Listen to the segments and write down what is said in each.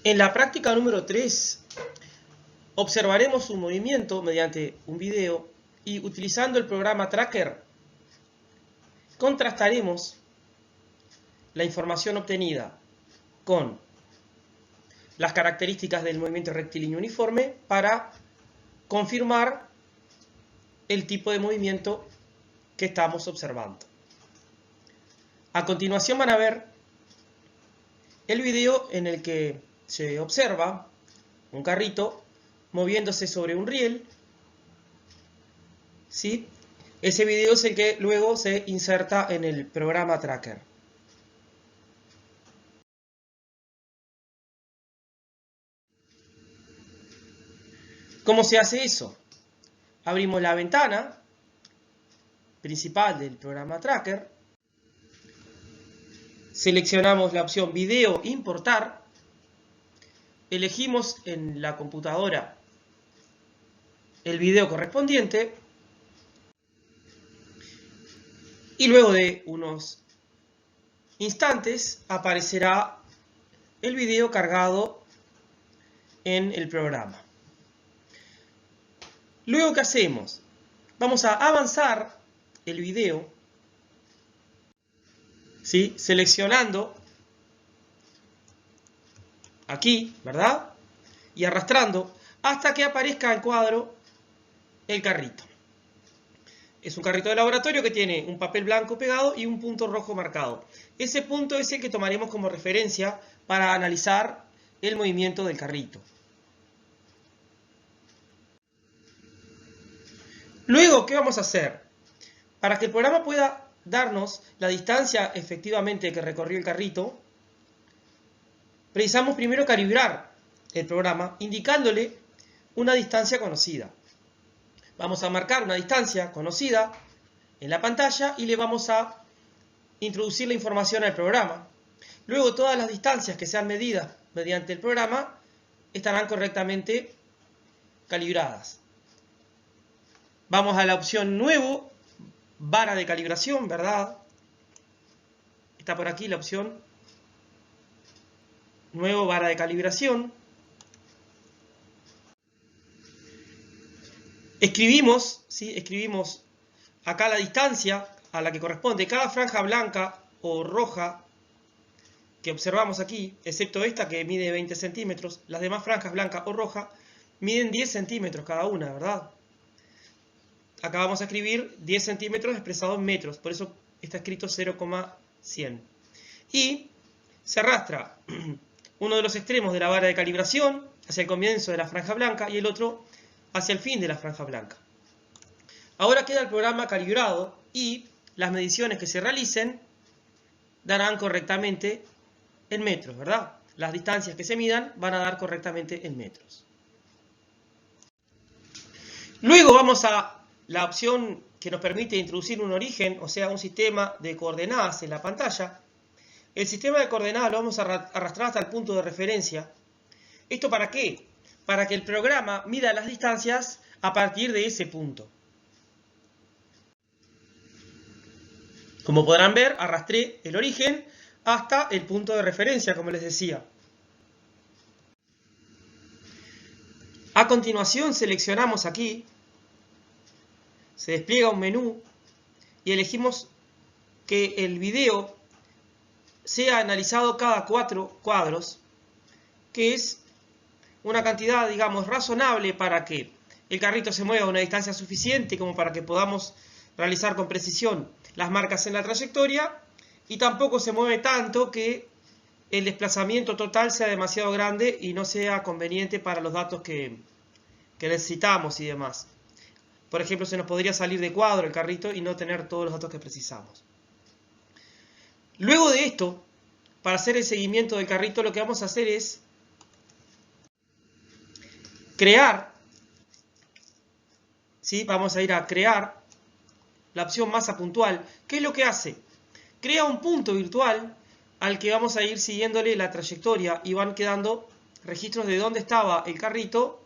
En la práctica número 3, observaremos un movimiento mediante un video y utilizando el programa Tracker, contrastaremos la información obtenida con las características del movimiento rectilíneo uniforme para confirmar el tipo de movimiento que estamos observando. A continuación van a ver el video en el que se observa un carrito moviéndose sobre un riel, ¿sí? Ese video es el que luego se inserta en el programa Tracker. ¿Cómo se hace eso? Abrimos la ventana principal del programa Tracker, seleccionamos la opción Video Importar, elegimos en la computadora el video correspondiente y luego de unos instantes aparecerá el video cargado en el programa. Luego, ¿qué hacemos? Vamos a avanzar el video, ¿sí? Seleccionando aquí, ¿verdad? Y arrastrando hasta que aparezca en cuadro el carrito. Es un carrito de laboratorio que tiene un papel blanco pegado y un punto rojo marcado. Ese punto es el que tomaremos como referencia para analizar el movimiento del carrito. Luego, ¿qué vamos a hacer? Para que el programa pueda darnos la distancia efectivamente que recorrió el carrito, precisamos primero calibrar el programa indicándole una distancia conocida. Vamos a marcar una distancia conocida en la pantalla y le vamos a introducir la información al programa. Luego todas las distancias que sean medidas mediante el programa estarán correctamente calibradas. Vamos a la opción Nuevo, vara de calibración, ¿verdad? Está por aquí la opción Nuevo, vara de calibración. Escribimos, ¿sí? Escribimos acá la distancia a la que corresponde cada franja blanca o roja que observamos aquí, excepto esta que mide 20 centímetros, las demás franjas blanca o roja miden 10 centímetros cada una, ¿verdad? Acá vamos a escribir 10 centímetros expresado en metros, por eso está escrito 0,100. Y se arrastra uno de los extremos de la vara de calibración hacia el comienzo de la franja blanca y el otro hacia el fin de la franja blanca. Ahora queda el programa calibrado y las mediciones que se realicen darán correctamente en metros, ¿verdad? Las distancias que se midan van a dar correctamente en metros. Luego vamos a la opción que nos permite introducir un origen, o sea, un sistema de coordenadas en la pantalla. El sistema de coordenadas lo vamos a arrastrar hasta el punto de referencia. ¿Esto para qué? Para que el programa mida las distancias a partir de ese punto. Como podrán ver, arrastré el origen hasta el punto de referencia, como les decía. A continuación seleccionamos aquí, se despliega un menú y elegimos que el video sea analizado cada 4 cuadros, que es una cantidad, digamos, razonable para que el carrito se mueva a una distancia suficiente como para que podamos realizar con precisión las marcas en la trayectoria y tampoco se mueve tanto que el desplazamiento total sea demasiado grande y no sea conveniente para los datos que necesitamos y demás. Por ejemplo, se nos podría salir de cuadro el carrito y no tener todos los datos que precisamos. Luego de esto, para hacer el seguimiento del carrito, lo que vamos a hacer es crear, ¿sí? Vamos a ir a crear la opción masa puntual. ¿Qué es lo que hace? Crea un punto virtual al que vamos a ir siguiéndole la trayectoria y van quedando registros de dónde estaba el carrito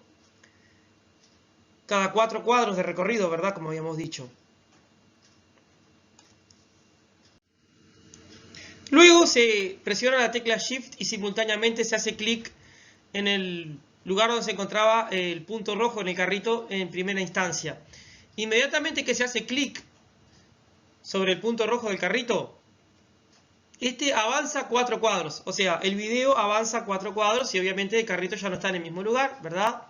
cada 4 cuadros de recorrido, ¿verdad? Como habíamos dicho. Luego se presiona la tecla Shift y simultáneamente se hace clic en el lugar donde se encontraba el punto rojo en el carrito en primera instancia. Inmediatamente que se hace clic sobre el punto rojo del carrito, este avanza 4 cuadros. O sea, el video avanza 4 cuadros y obviamente el carrito ya no está en el mismo lugar, ¿verdad?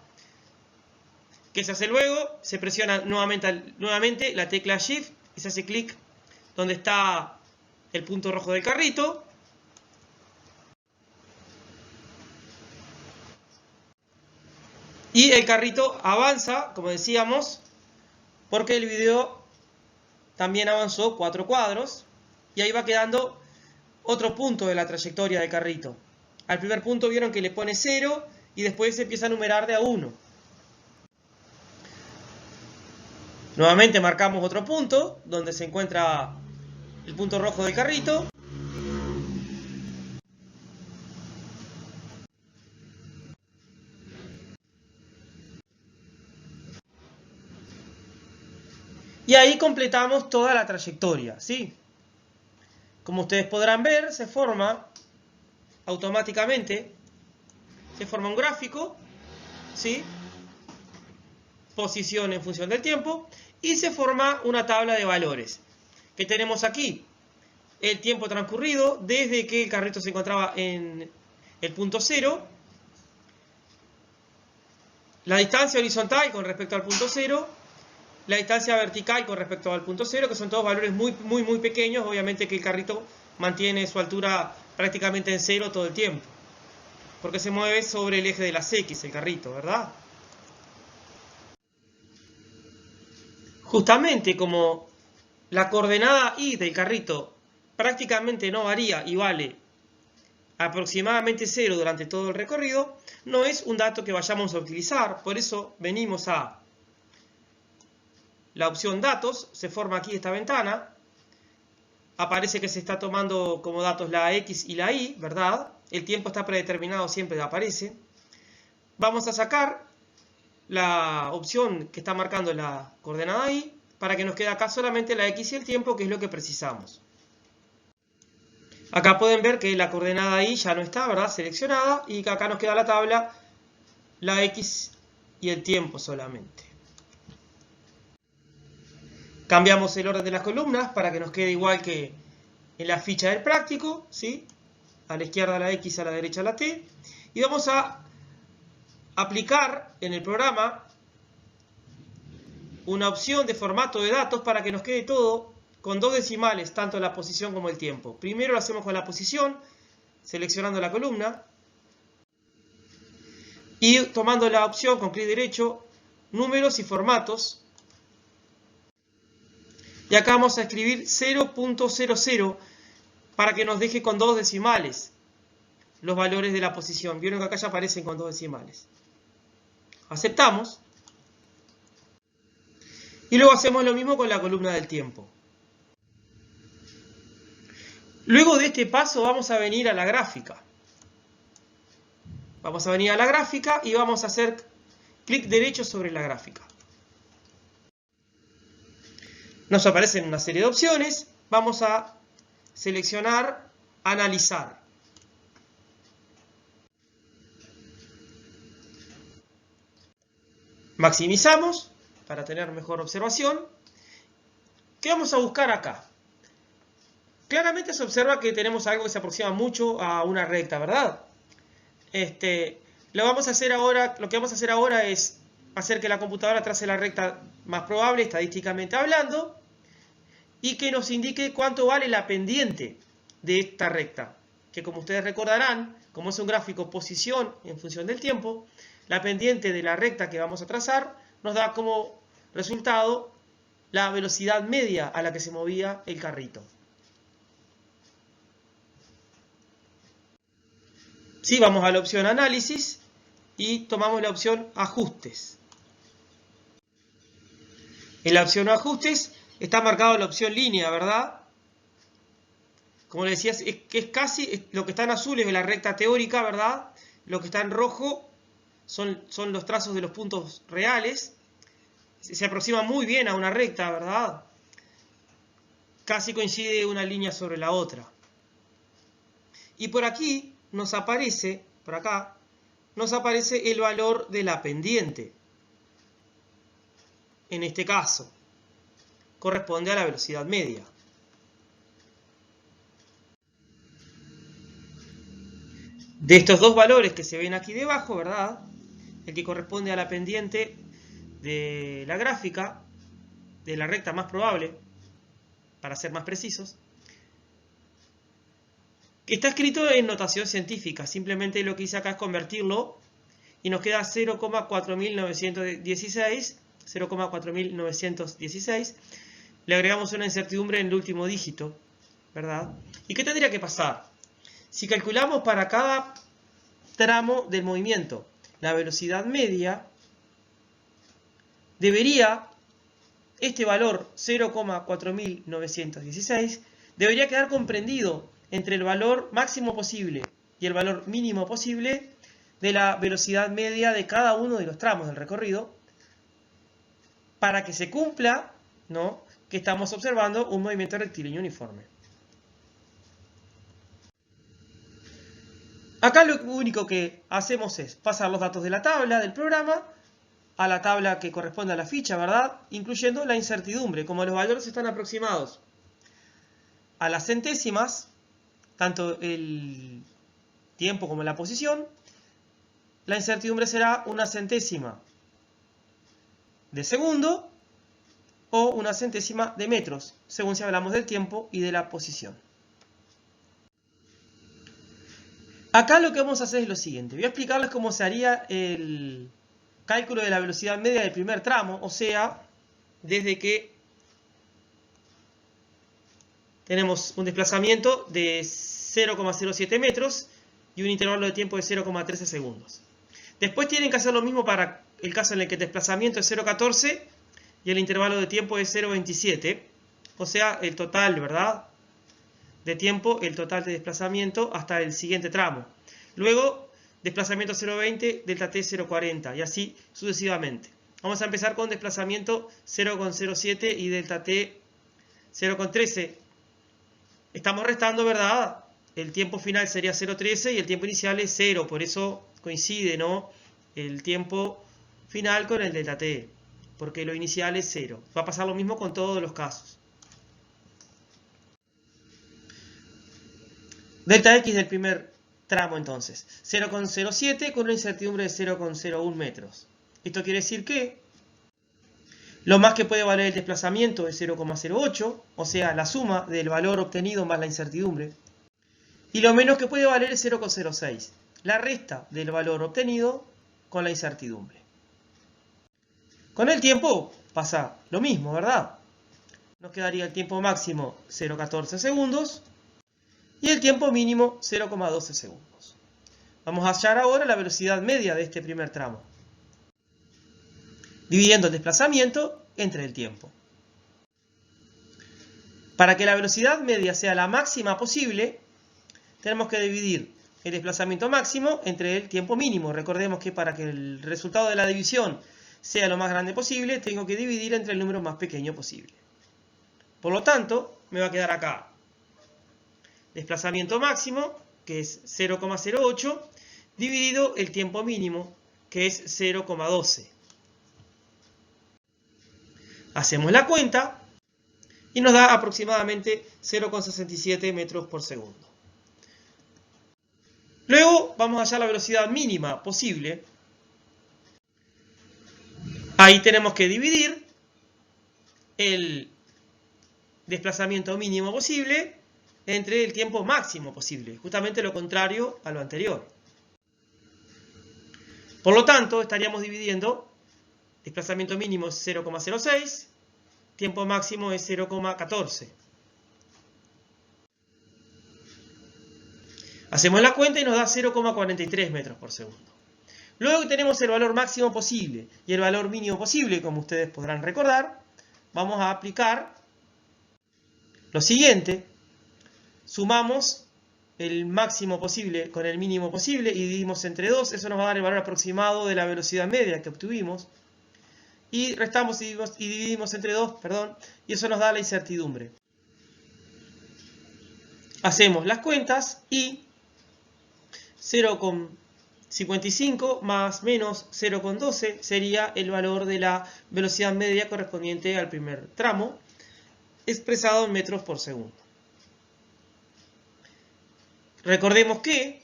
¿Qué se hace luego? Se presiona nuevamente la tecla Shift y se hace clic donde está el punto rojo del carrito. Y el carrito avanza, como decíamos, porque el video también avanzó 4 cuadros. Y ahí va quedando otro punto de la trayectoria del carrito. Al primer punto vieron que le pone 0 y después se empieza a numerar de a 1. Nuevamente marcamos otro punto donde se encuentra el punto rojo del carrito. Y ahí completamos toda la trayectoria, ¿sí? Como ustedes podrán ver, se forma automáticamente, se forma un gráfico, ¿sí? Posición en función del tiempo, y se forma una tabla de valores. Que tenemos aquí el tiempo transcurrido desde que el carrito se encontraba en el punto 0, la distancia horizontal con respecto al punto 0, la distancia vertical con respecto al punto 0, que son todos valores muy pequeños. Obviamente que el carrito mantiene su altura prácticamente en 0 todo el tiempo, porque se mueve sobre el eje de las X el carrito, ¿verdad? Justamente como la coordenada Y del carrito prácticamente no varía y vale aproximadamente 0 durante todo el recorrido, no es un dato que vayamos a utilizar. Por eso venimos a la opción datos, se forma aquí esta ventana, aparece que se está tomando como datos la X y la Y, ¿verdad? El tiempo está predeterminado, siempre aparece. Vamos a sacar la opción que está marcando la coordenada Y, para que nos quede acá solamente la X y el tiempo, que es lo que precisamos. Acá pueden ver que la coordenada Y ya no está, ¿verdad? Seleccionada, y que acá nos queda la tabla, la X y el tiempo solamente. Cambiamos el orden de las columnas para que nos quede igual que en la ficha del práctico, ¿sí? A la izquierda la X, a la derecha la T. Y vamos a aplicar en el programa una opción de formato de datos para que nos quede todo con 2 decimales, tanto la posición como el tiempo. Primero lo hacemos con la posición, seleccionando la columna, y tomando la opción con clic derecho, números y formatos. Y acá vamos a escribir 0.00 para que nos deje con 2 decimales los valores de la posición. Vieron que acá ya aparecen con 2 decimales. Aceptamos. Y luego hacemos lo mismo con la columna del tiempo. Luego de este paso vamos a venir a la gráfica. Vamos a venir a la gráfica y vamos a hacer clic derecho sobre la gráfica. Nos aparecen una serie de opciones. Vamos a seleccionar analizar. Maximizamos para tener mejor observación. ¿Qué vamos a buscar acá? Claramente se observa que tenemos algo que se aproxima mucho a una recta, ¿verdad? Lo que vamos a hacer ahora es hacer que la computadora trace la recta más probable, estadísticamente hablando, y que nos indique cuánto vale la pendiente de esta recta. Que como ustedes recordarán, como es un gráfico posición en función del tiempo, la pendiente de la recta que vamos a trazar nos da como resultado la velocidad media a la que se movía el carrito. Sí, vamos a la opción análisis y tomamos la opción ajustes. En la opción ajustes está marcado la opción línea, ¿verdad? Como les decía, es casi lo que está en azul es la recta teórica, ¿verdad? Lo que está en rojo son los trazos de los puntos reales. Se aproxima muy bien a una recta, ¿verdad? Casi coincide una línea sobre la otra. Y por aquí nos aparece, por acá, nos aparece el valor de la pendiente. En este caso, corresponde a la velocidad media. De estos dos valores que se ven aquí debajo, ¿verdad? El que corresponde a la pendiente de la gráfica, de la recta más probable, para ser más precisos, está escrito en notación científica. Simplemente lo que hice acá es convertirlo y nos queda 0,4916. Le agregamos una incertidumbre en el último dígito, ¿verdad? ¿Y qué tendría que pasar? Si calculamos para cada tramo del movimiento la velocidad media, debería, este valor 0,4916, debería quedar comprendido entre el valor máximo posible y el valor mínimo posible de la velocidad media de cada uno de los tramos del recorrido, para que se cumpla, ¿no?, que estamos observando un movimiento rectilíneo uniforme. Acá lo único que hacemos es pasar los datos de la tabla del programa a la tabla que corresponde a la ficha, ¿verdad? Incluyendo la incertidumbre. Como los valores están aproximados a las centésimas, tanto el tiempo como la posición, la incertidumbre será una centésima de segundo o una centésima de metros, según si hablamos del tiempo y de la posición. Acá lo que vamos a hacer es lo siguiente. Voy a explicarles cómo se haría el cálculo de la velocidad media del primer tramo, o sea, desde que tenemos un desplazamiento de 0,07 metros y un intervalo de tiempo de 0,13 segundos. Después tienen que hacer lo mismo para el caso en el que el desplazamiento es 0,14 y el intervalo de tiempo es 0,27, o sea, el total, ¿verdad?, de tiempo, el total de desplazamiento hasta el siguiente tramo. Luego, desplazamiento 0,20, delta t 0,40 y así sucesivamente. Vamos a empezar con desplazamiento 0,07 y delta t 0,13. Estamos restando, ¿verdad? El tiempo final sería 0,13 y el tiempo inicial es 0, por eso coincide, ¿no?, el tiempo final con el delta t, porque lo inicial es 0. Va a pasar lo mismo con todos los casos. Delta X del primer tramo entonces, 0,07 con una incertidumbre de 0,01 metros. Esto quiere decir que lo más que puede valer el desplazamiento es 0,08, o sea, la suma del valor obtenido más la incertidumbre. Y lo menos que puede valer es 0,06, la resta del valor obtenido con la incertidumbre. Con el tiempo pasa lo mismo, ¿verdad? Nos quedaría el tiempo máximo 0,14 segundos y el tiempo mínimo 0,12 segundos. Vamos a hallar ahora la velocidad media de este primer tramo, dividiendo el desplazamiento entre el tiempo. Para que la velocidad media sea la máxima posible, tenemos que dividir el desplazamiento máximo entre el tiempo mínimo. Recordemos que para que el resultado de la división sea lo más grande posible, tengo que dividir entre el número más pequeño posible. Por lo tanto, me va a quedar acá desplazamiento máximo, que es 0,08, dividido el tiempo mínimo, que es 0,12. Hacemos la cuenta y nos da aproximadamente 0,67 metros por segundo. Luego vamos a hallar la velocidad mínima posible. Ahí tenemos que dividir el desplazamiento mínimo posible entre el tiempo máximo posible, justamente lo contrario a lo anterior. Por lo tanto, estaríamos dividiendo desplazamiento mínimo es 0,06, tiempo máximo es 0,14. Hacemos la cuenta y nos da 0,43 metros por segundo. Luego tenemos el valor máximo posible y el valor mínimo posible, como ustedes podrán recordar. Vamos a aplicar lo siguiente. Sumamos el máximo posible con el mínimo posible y dividimos entre 2. Eso nos va a dar el valor aproximado de la velocidad media que obtuvimos. Y restamos y dividimos entre 2, y eso nos da la incertidumbre. Hacemos las cuentas y 55 más menos 0,12 sería el valor de la velocidad media correspondiente al primer tramo, expresado en metros por segundo. Recordemos que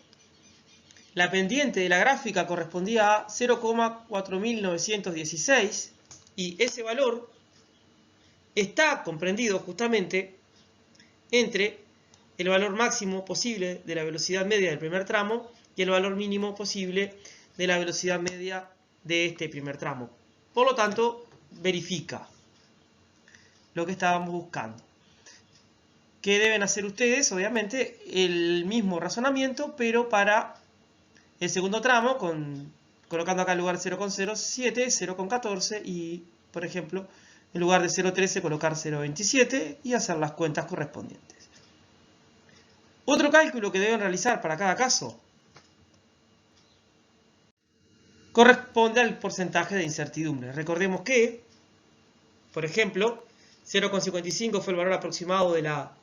la pendiente de la gráfica correspondía a 0,4916 y ese valor está comprendido justamente entre el valor máximo posible de la velocidad media del primer tramo y el valor mínimo posible de la velocidad media de este primer tramo. Por lo tanto, verifica lo que estábamos buscando. ¿Qué deben hacer ustedes? Obviamente el mismo razonamiento, pero para el segundo tramo, colocando acá en lugar de 0,07, 0,14 y, por ejemplo, en lugar de 0,13 colocar 0,27 y hacer las cuentas correspondientes. Otro cálculo que deben realizar para cada caso corresponde al porcentaje de incertidumbre. Recordemos que, por ejemplo, 0,55 fue el valor aproximado de la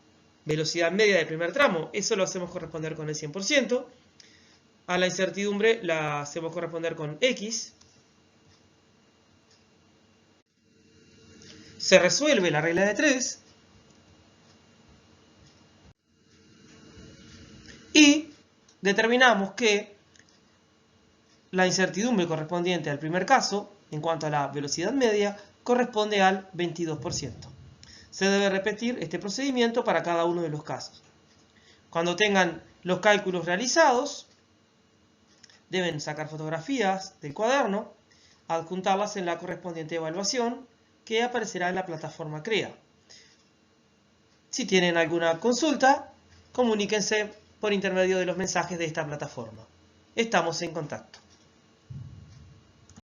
velocidad media del primer tramo. Eso lo hacemos corresponder con el 100%. A la incertidumbre la hacemos corresponder con X. Se resuelve la regla de 3. Y determinamos que la incertidumbre correspondiente al primer caso, en cuanto a la velocidad media, corresponde al 22%. Se debe repetir este procedimiento para cada uno de los casos. Cuando tengan los cálculos realizados, deben sacar fotografías del cuaderno, adjuntarlas en la correspondiente evaluación que aparecerá en la plataforma CREA. Si tienen alguna consulta, comuníquense por intermedio de los mensajes de esta plataforma. Estamos en contacto.